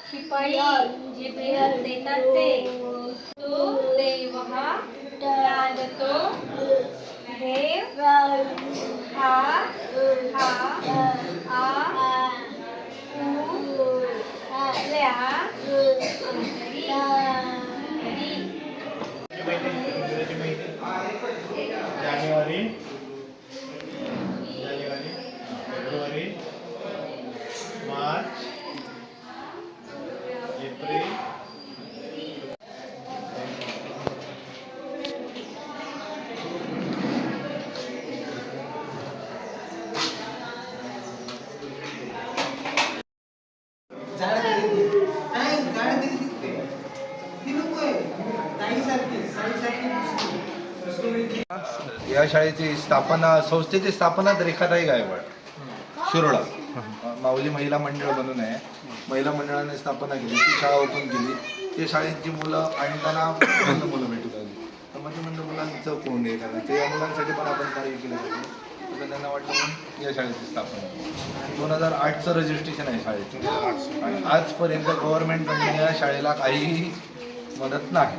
शिपाई जे देतात ते तो देव लादतो देव हा जानेवारी फेब्रुवारी मार्च एप्रिल या शाळेची स्थापना संस्थेची स्थापना रेखाताई गायकवाड शिरोडा माऊली महिला मंडळ म्हणून आहे. महिला मंडळाने स्थापना केली, ती शाळा ओपन केली. ते शाळेची मुलं आणि त्यांना मुलं भेटत आली तर म्हणजे म्हणलं मुलांचं कोण आहे कारण ते या मुलांसाठी पण आपण कार्य केलं पाहिजे. तर त्यांना वाटलं म्हणून या शाळेची स्थापना 2008चं रजिस्ट्रेशन आहे शाळेचं आणि आजपर्यंत गव्हर्नमेंटकडून या शाळेला काहीही मदत नाही.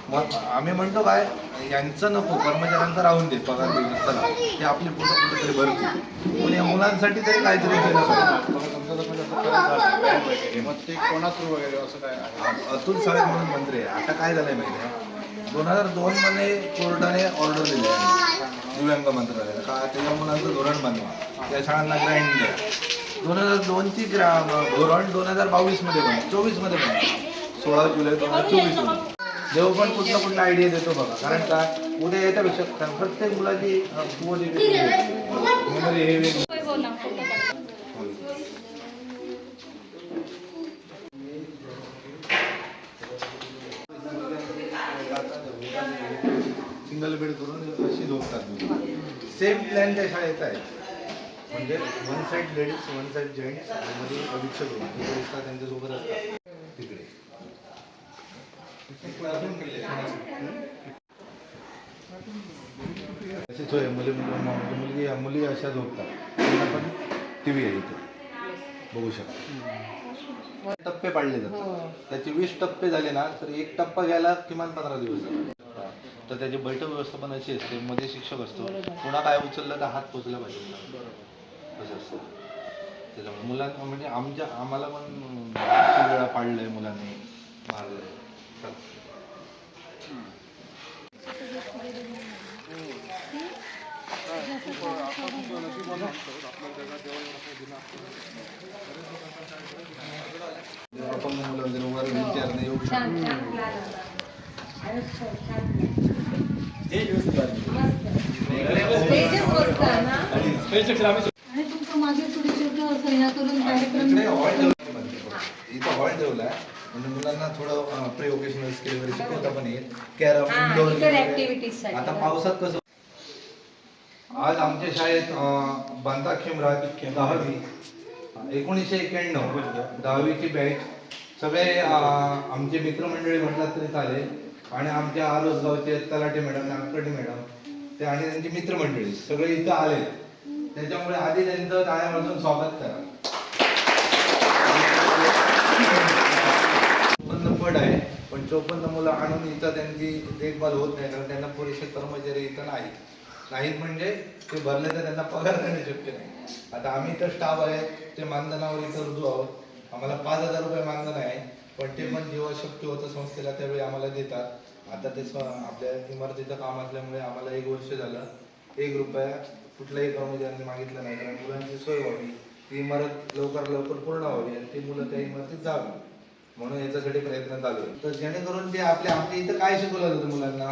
मग आम्ही म्हणतो काय यांचं नको कर्मचाऱ्यांचं राहून दे पगार देऊन चला ते आपली पोटं कुठेतरी भरतील पण या मुलांसाठी तरी काहीतरी केलं पाहिजे. मग ते कोणा थ्रू वगैरे असं काय आहे? अतुल साहेब म्हणून मंत्री आहे. आता काय झालंय माहिती आहे 2002 मध्ये कोर्टाने ऑर्डर दिली आहे दिव्यांग मंत्रालयाला का त्या मुलांचं धोरण बनवा त्या शाळांना ग्रँट द्या. 2002ची धोरण 2022 मध्ये बन 24 मध्ये बन 16 जुलै 2024 मध्ये देव पण कुठला कुठला आयडिया देतो बघा कारण काय उद्या याच्यापेक्षा प्रत्येक मुलाची मेमरी हे वेगळी. सिंगल बेड करून अशी झोपतात. सेम प्लॅन त्या शाळेत आहे म्हणजे one side ladies one side gents मध्ये अधीक्षक तिकडे असतात त्यांच्यासोबत असतात तिकडे अशीच होय मुली अशा झोपतात त्यांना पण टी व्ही आहे इथे बघू शकता. टप्पे पाडले जातात त्याचे 20 टप्पे झाले ना तर एक टप्पा घ्यायला किमान 15 दिवस जातात. तर त्याची बैठक व्यवस्था पण अशी असते मध्ये शिक्षक असतो पुन्हा काय उचललं तर हात पोचला पाहिजे असं असतं. त्याच्यामुळे मुलांना म्हणजे आम्हाला पण वेळा पाडलंय मुलांनी मारलंय. अपंग मुलं वगैरे उभारून व्हीलचेअर नाही येऊ इथं हॉल ठेवलाय म्हणजे मुलांना थोडं प्री ओकेशनल स्किल वगैरे शिकवता पण येईल. कॅरम इंडोर आता पावसात कसं आज आमच्या शाळेत बांधा खेमराज 10वी 1991 10वीची बॅच सगळे आमचे मित्रमंडळी म्हटलं तरी चालेल आणि आमच्या आरोसगावचे तलाठी मॅडम नागकर्णी मॅडम ते आणि त्यांची मित्रमंडळी सगळे इथं आले. त्याच्यामुळे आधी त्यांचं टाळ्यामधून स्वागत करा. पड आहे पण 54 मुलं आणून इथं त्यांची देखभाल होत नाही कारण त्यांना पुरेसे कर्मचारी इथं नाहीत म्हणजे ते भरले तर त्यांना पगार देणे शक्य नाही. आता आम्ही इथं स्टाफ आहे ते मानधनावर इथं रुजू आहोत. आम्हाला 5,000 रुपये मानधन आहे पण ते पण जेव्हा शक्य होतं संस्थेला त्यावेळी आम्हाला देतात. आता ते आपल्या इमारतीचं काम असल्यामुळे आम्हाला 1 वर्ष झालं 1 रुपया कुठल्याही कर्मचाऱ्यांनी मागितलं नाही कारण मुलांची सोय व्हावी ती इमारत लवकर पूर्ण व्हावी आणि ती मुलं त्या इमारतीत जावी म्हणून याच्यासाठी प्रयत्न चालू आहे. तर जेणेकरून ते आपल्या इथं काय शिकवलं जातं मुलांना,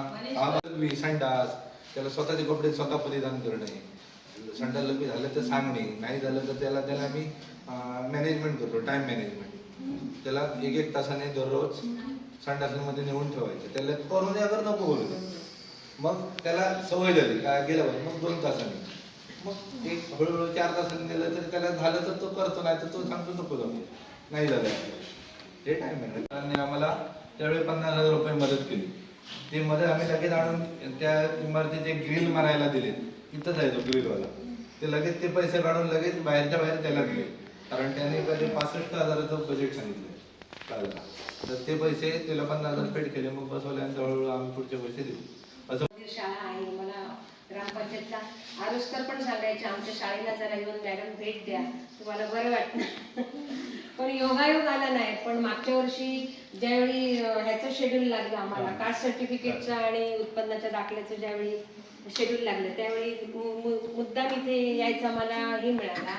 संडास, त्याला स्वतःचे कपडे स्वतः परिधान करणे, संडास लपी झालं तर सांगणे, नाही झालं तर त्याला आम्ही मॅनेजमेंट करतो, टाइम मॅनेजमेंट. त्याला 1-1 तासाने दररोज संडासमध्ये नेऊन ठेवायचं. त्याला करून अगर नको बोलू, मग त्याला सवय झाली काय गेलं पाहिजे, मग 2 तासांनी, मग एक हळूहळू 4 तासांनी नेलं तर त्याला झालं तर तो करतो, नाही तर तो सांगतो नको जाऊ, नाही झालं. हे टाइम मॅनेजमेंट. आम्हाला त्यावेळी 50,000 रुपये मदत केली. ती मदत आम्ही लगेच आणून त्या इमारतीचे ग्रिल मारायला दिले. इथंच आहे तो ग्रिलवाला. ते लगेच ते पैसे काढून लगेच बाहेरच्या बाहेर त्याला दिले, कारण त्याने कधी 65,000चं बजेट सांगितलं काढला. तर ते पैसे त्याला 50,000 पेड केले. मग बसवले आणि हळूहळू आम्ही पुढचे पैसे दिले. असं शाळा आहे. मला ग्रामपंचायतला आरुस्कर पण सांगायचे आमच्या शाळेला जरा येऊन मॅडम भेट द्या, तुम्हाला बरं वाटतं. पण योगायोग आला नाही. पण मागच्या वर्षी ज्यावेळी ह्याचं शेड्यूल लागलं आम्हाला, कास्ट सर्टिफिकेटचं आणि उत्पन्नाच्या दाखल्याचं ज्यावेळी शेड्यूल लागलं, त्यावेळी मुद्दाम इथे यायचा मला हे मिळाला,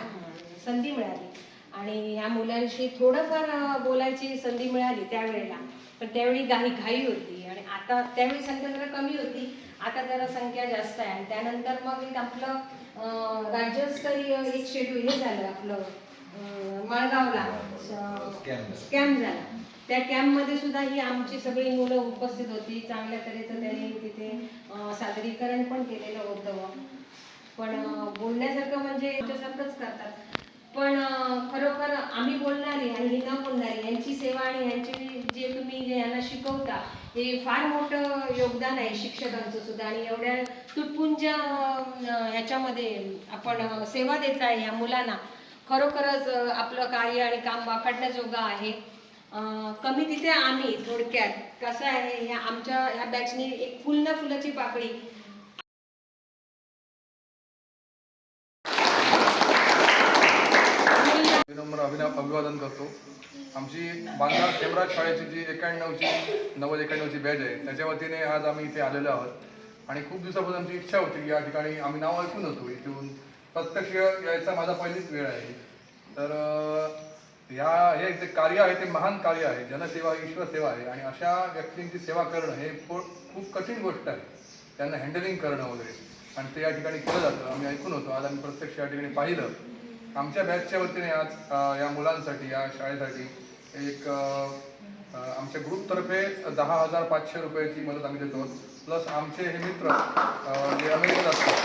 संधी मिळाली. आणि ह्या मुलांशी थोडंफार बोलायची संधी मिळाली त्यावेळेला. पण त्यावेळी घाई होती आणि आता त्यावेळी संख्या जरा कमी होती, आता जरा संख्या जास्त आहे. आणि त्यानंतर मग एक आपलं राज्यस्तरीय एक शेड्यूल हे झालं आपलं मळगावला कॅम्प झाला. त्या कॅम्पमध्ये सुद्धा ही आमची सगळी मुलं उपस्थित होती. चांगल्या तऱ्हेचं त्यांनी तिथे सादरीकरण पण केलेलं होतं. पण बोलण्यासारखं म्हणजे याच्यासारखंच करतात. पण खरोखर आम्ही बोलणारी आणि ही न बोलणारी यांची सेवा आणि यांची जे तुम्ही यांना शिकवता हे फार मोठं योगदान आहे शिक्षकांचं सुद्धा. आणि एवढ्या तुटपुंज ह्याच्यामध्ये आपण सेवा देत आहे या मुलांना. खरोखरच आपलं कार्य आणि काम वाखाणण्याजोगं आहे. कमी तिथे आम्ही थोडक्यात कसं आहे, ह्या आमच्या ह्या बॅचनी एक फुल ना फुलाची पाकळी विनम्र अभिवादन करतो. आमची बांधा केमराज शाळेची जी 91ची बॅच आहे, त्याच्या वतीने आज आम्ही इथे आलेलो आहोत. आणि खूप दिवसापासून आमची इच्छा होती की या ठिकाणी आम्ही नाव ऐकून होतो, इथून प्रत्यक्ष यायचा माझा पहिलीच वेळ आहे. तर हे जे कार्य आहे ते महान कार्य आहे. जनसेवा ही ईश्वर सेवा आहे. आणि अशा व्यक्तींची सेवा करणं हे खूप कठीण गोष्ट आहे, त्यांना हँडलिंग करणं वगैरे. आणि ते या ठिकाणी केलं जातं, आम्ही ऐकून होतो. आज आम्ही प्रत्यक्ष या ठिकाणी पाहिलं. आमच्या बॅचच्या वतीने आज या मुलांसाठी, या शाळेसाठी एक आमच्या ग्रुपतर्फे 10,500 रुपयाची मदत आम्ही देतो. प्लस आमचे हे मित्र जे अमेरिकेत असतात,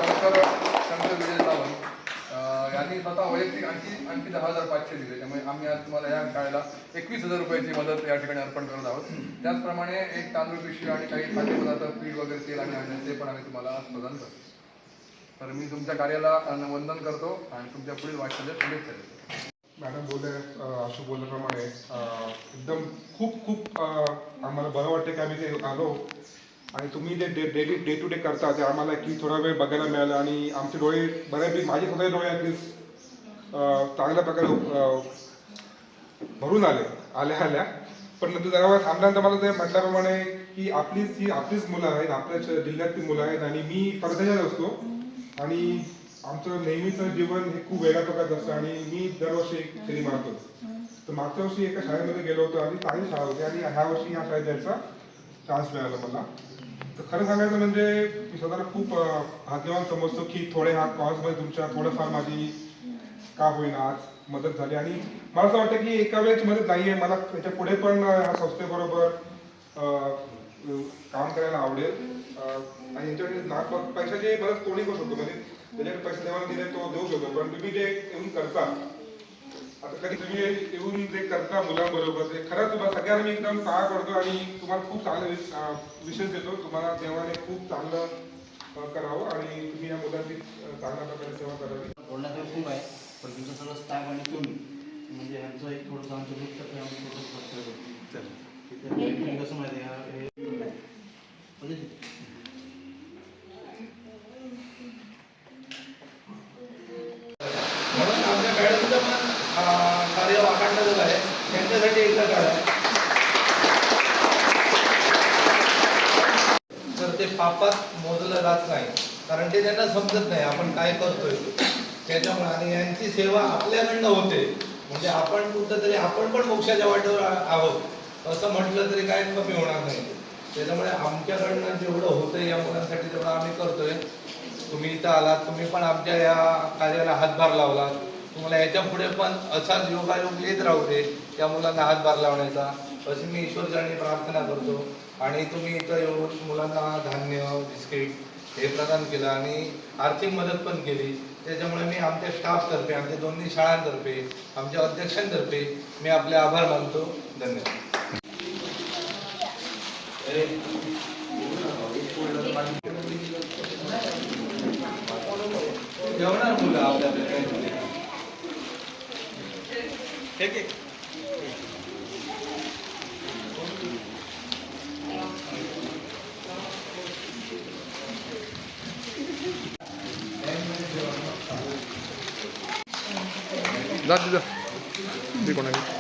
शंकर विजय सावंत यांनी स्वतः वैयक्तिक आणखी 10,500 दिले. त्यामुळे आम्ही आज तुम्हाला या शाळेला 21,000 रुपयाची मदत या ठिकाणी अर्पण करत आहोत. त्याचप्रमाणे एक तांदूळ पिशवी आणि काही खाद्यपदार्थ, पीठ वगैरे तेल आणि आणले ते पण आम्ही तुम्हाला प्रदान करतो. तर मी तुमच्या कार्याला वंदन करतो आणि तुमच्या पुढील वाटचालीस शुभेच्छा देतो. मॅडम अशोक बोलल्याप्रमाणे एकदम खूप आम्हाला बरं वाटतं की आम्ही ते आलो आणि तुम्ही जे डे टू डे करता ते आम्हाला की थोडा वेळ बघायला मिळालं. आणि आमचे डोळे बऱ्यापैकी, माझे स्वतःचे डोळे ॲटलीस्ट चांगल्या प्रकारे भरून आल्या. पण नंतर जरा वेळा थांबल्यानंतर मला ते म्हटल्याप्रमाणे की आपलीच मुलं आहेत, आपल्या जिल्ह्यातली मुलं आहेत. आणि मी परदेशात असतो आणि आमचं नेहमीचं जीवन हे खूप वेगळ्या प्रकारचं असतं. आणि मी दरवर्षी एक फेरी मारतोच. तर मागच्या वर्षी एका शाळेमध्ये गेलो होतो आणि चांगली शाळा होती. आणि ह्या वर्षी ह्या शाळेत जायचा चान्स मिळाला मला. तर खरं सांगायचं म्हणजे मी स्वतःला खूप भाग्यवान समजतो की थोडे ह्या कॉजमध्ये तुमच्या थोडंफार माझी का होईना आज मदत झाली. आणि मला असं वाटतं की एका वेळेची मदत नाही आहे, मला त्याच्या पुढे पण ह्या संस्थेबरोबर काम करायला आवडेल. आणि यांच्याकडे पैशाची मदत कोणी करू शकतो, म्हणजे त्याच्याकडे पैसे देवाला दिले तो देऊ शकतो. पण तुम्ही जे येऊन करता, आता कधी तुम्ही येऊन जे करता मुलांबरोबर, ते खरंच तुम्हाला सगळ्यांना मी एकदम पाया पडतो आणि तुम्हाला खूप चांगले विशेष देतो. तुम्हाला देवाने खूप चांगलं करावं आणि तुम्ही या मुलांची चांगल्या प्रकारे सेवा करावी. बोलण्याचं खूप आहे, पण तुमचं सगळं स्टाफ आणि तुम्ही म्हणजे ह्यांचं एक थोडंसं आमचं ग्रुप आम्ही थोडंसं करतो. कसं माहिती आहे म्हणून आमच्या मॅडमचं पण कार्य वाखाणलं आहे. त्यांच्यासाठी एकदा काढा तर ते पापात मोजलं जात नाही, कारण ते त्यांना समजत नाही आपण काय करतोय त्याच्यामुळे. आणि यांची सेवा आपल्याकडनं होते म्हणजे आपण कुठंतरी आपण पण मोक्षाच्या वाटेवर आहोत असं म्हटलं तरी काय कमी होणार नाही. त्याच्यामुळे आमच्याकडनं जेवढं होतं या मुलांसाठी तेवढं आम्ही करतोय. तुम्ही इथं आलात, तुम्ही पण आमच्या या कार्याला हातभार लावलात. तुम्हाला याच्या पुढे पण असाच योगायोग येत राहू दे त्या मुलांना हातभार लावण्याचा, अशी मी ईश्वरचरणी प्रार्थना करतो. आणि तुम्ही इथं येऊन मुलांना धान्य बिस्किट हे प्रदान केलं आणि आर्थिक मदत पण केली. त्याच्यामुळे मी आमच्या स्टाफतर्फे, आमच्या दोन्ही शाळांतर्फे, आमच्या अध्यक्षांतर्फे मी आपले आभार मानतो. धन्यवाद. जेवणार मुलं आपल्याकडे ठीक आहे. जा कोणाला